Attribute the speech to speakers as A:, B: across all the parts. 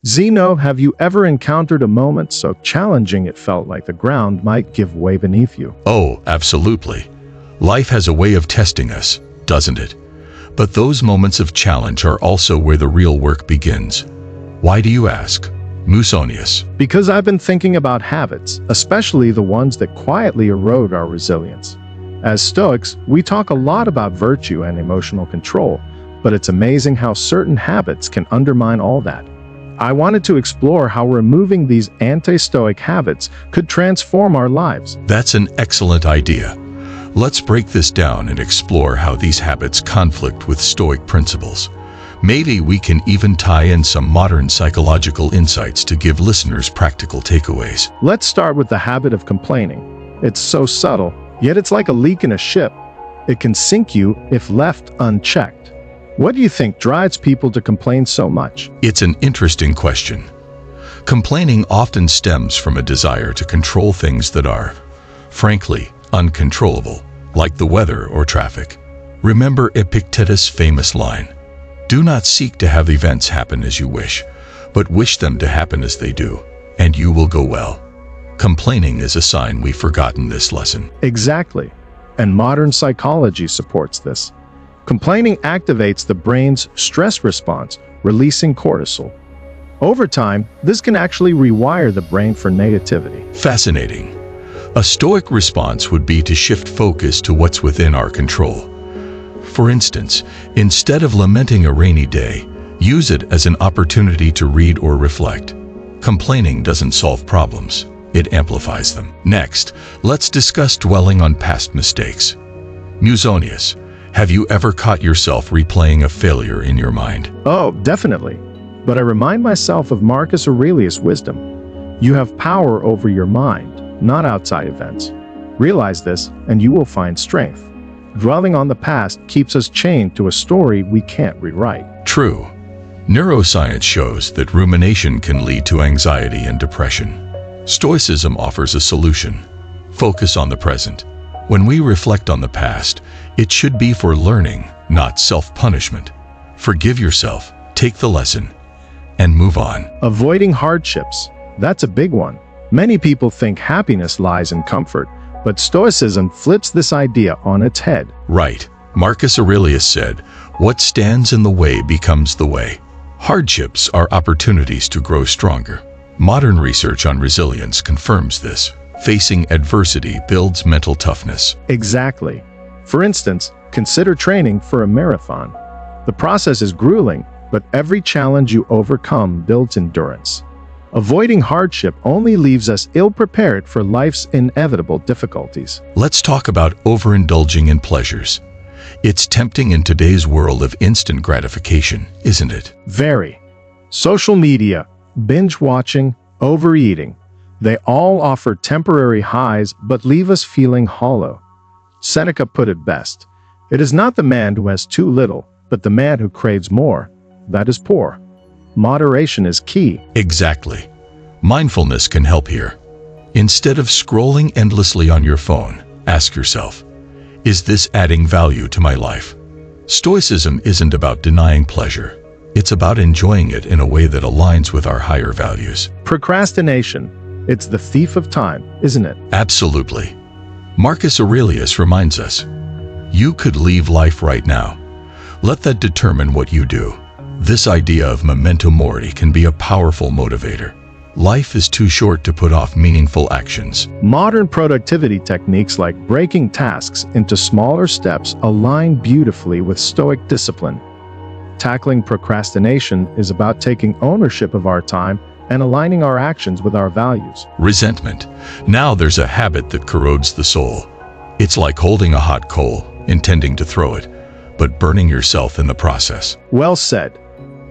A: Zeno, have you ever encountered a moment so challenging it felt like the ground might give way beneath you?
B: Oh, absolutely. Life has a way of testing us, doesn't it? But those moments of challenge are also where the real work begins. Why do you ask? Musonius.
A: Because I've been thinking about habits, especially the ones that quietly erode our resilience. As Stoics, we talk a lot about virtue and emotional control, but it's amazing how certain habits can undermine all that. I wanted to explore how removing these anti-Stoic habits could transform our lives.
B: That's an excellent idea. Let's break this down and explore how these habits conflict with Stoic principles. Maybe we can even tie in some modern psychological insights to give listeners practical takeaways.
A: Let's start with the habit of complaining. It's so subtle, yet it's like a leak in a ship. It can sink you if left unchecked. What do you think drives people to complain so much?
B: It's an interesting question. Complaining often stems from a desire to control things that are, frankly, uncontrollable, like the weather or traffic. Remember Epictetus' famous line, "Do not seek to have events happen as you wish, but wish them to happen as they do, and you will go well." Complaining is a sign we've forgotten this lesson.
A: Exactly. And modern psychology supports this. Complaining activates the brain's stress response, releasing cortisol. Over time, this can actually rewire the brain for negativity.
B: Fascinating. A Stoic response would be to shift focus to what's within our control. For instance, instead of lamenting a rainy day, use it as an opportunity to read or reflect. Complaining doesn't solve problems, it amplifies them. Next, let's discuss dwelling on past mistakes. Musonius, have you ever caught yourself replaying a failure in your mind?
A: Oh, definitely. But I remind myself of Marcus Aurelius' wisdom. You have power over your mind, not outside events. Realize this, and you will find strength. Dwelling on the past keeps us chained to a story we can't rewrite.
B: True. Neuroscience shows that rumination can lead to anxiety and depression. Stoicism offers a solution. Focus on the present. When we reflect on the past, it should be for learning, not self-punishment. Forgive yourself, take the lesson, and move on.
A: Avoiding hardships. That's a big one. Many people think happiness lies in comfort, but Stoicism flips this idea on its head.
B: Right. Marcus Aurelius said, "What stands in the way becomes the way." Hardships are opportunities to grow stronger. Modern research on resilience confirms this. Facing adversity builds mental toughness.
A: Exactly. For instance, consider training for a marathon. The process is grueling, but every challenge you overcome builds endurance. Avoiding hardship only leaves us ill-prepared for life's inevitable difficulties.
B: Let's talk about overindulging in pleasures. It's tempting in today's world of instant gratification, isn't it?
A: Very. Social media, binge watching, overeating. They all offer temporary highs but leave us feeling hollow. Seneca put it best. It is not the man who has too little, but the man who craves more. That is poor. Moderation is key.
B: Exactly. Mindfulness can help here. Instead of scrolling endlessly on your phone, ask yourself, is this adding value to my life? Stoicism isn't about denying pleasure. It's about enjoying it in a way that aligns with our higher values.
A: Procrastination. It's the thief of time, isn't it?
B: Absolutely. Marcus Aurelius reminds us, you could leave life right now. Let that determine what you do. This idea of memento mori can be a powerful motivator. Life is too short to put off meaningful actions.
A: Modern productivity techniques like breaking tasks into smaller steps align beautifully with Stoic discipline. Tackling procrastination is about taking ownership of our time and aligning our actions with our values.
B: Resentment. Now there's a habit that corrodes the soul. It's like holding a hot coal, intending to throw it, but burning yourself in the process.
A: Well said.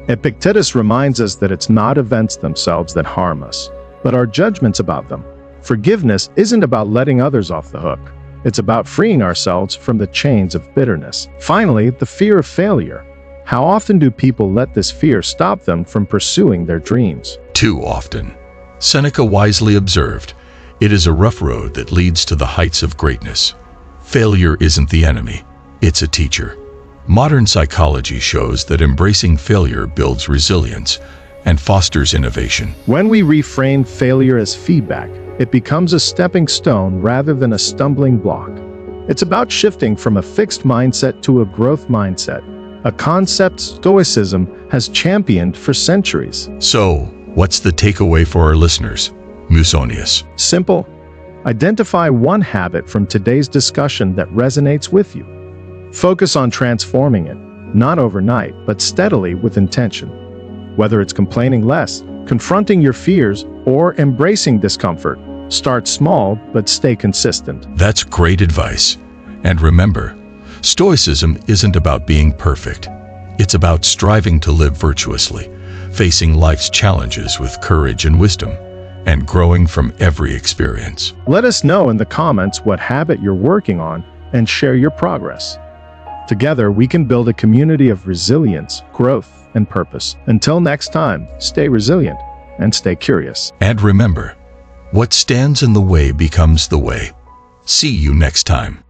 A: Epictetus reminds us that it's not events themselves that harm us, but our judgments about them. Forgiveness isn't about letting others off the hook. It's about freeing ourselves from the chains of bitterness. Finally, the fear of failure. How often do people let this fear stop them from pursuing their dreams?
B: Too often. Seneca wisely observed, it is a rough road that leads to the heights of greatness. Failure isn't the enemy, it's a teacher. Modern psychology shows that embracing failure builds resilience, and fosters innovation.
A: When we reframe failure as feedback, it becomes a stepping stone rather than a stumbling block. It's about shifting from a fixed mindset to a growth mindset, a concept Stoicism has championed for centuries.
B: So, what's the takeaway for our listeners? Musonius.
A: Simple. Identify one habit from today's discussion that resonates with you. Focus on transforming it, not overnight, but steadily with intention. Whether it's complaining less, confronting your fears, or embracing discomfort, start small but stay consistent.
B: That's great advice. And remember, Stoicism isn't about being perfect. It's about striving to live virtuously, facing life's challenges with courage and wisdom, and growing from every experience.
A: Let us know in the comments what habit you're working on and share your progress. Together, we can build a community of resilience, growth, and purpose. Until next time, stay resilient and stay curious.
B: And remember, what stands in the way becomes the way. See you next time.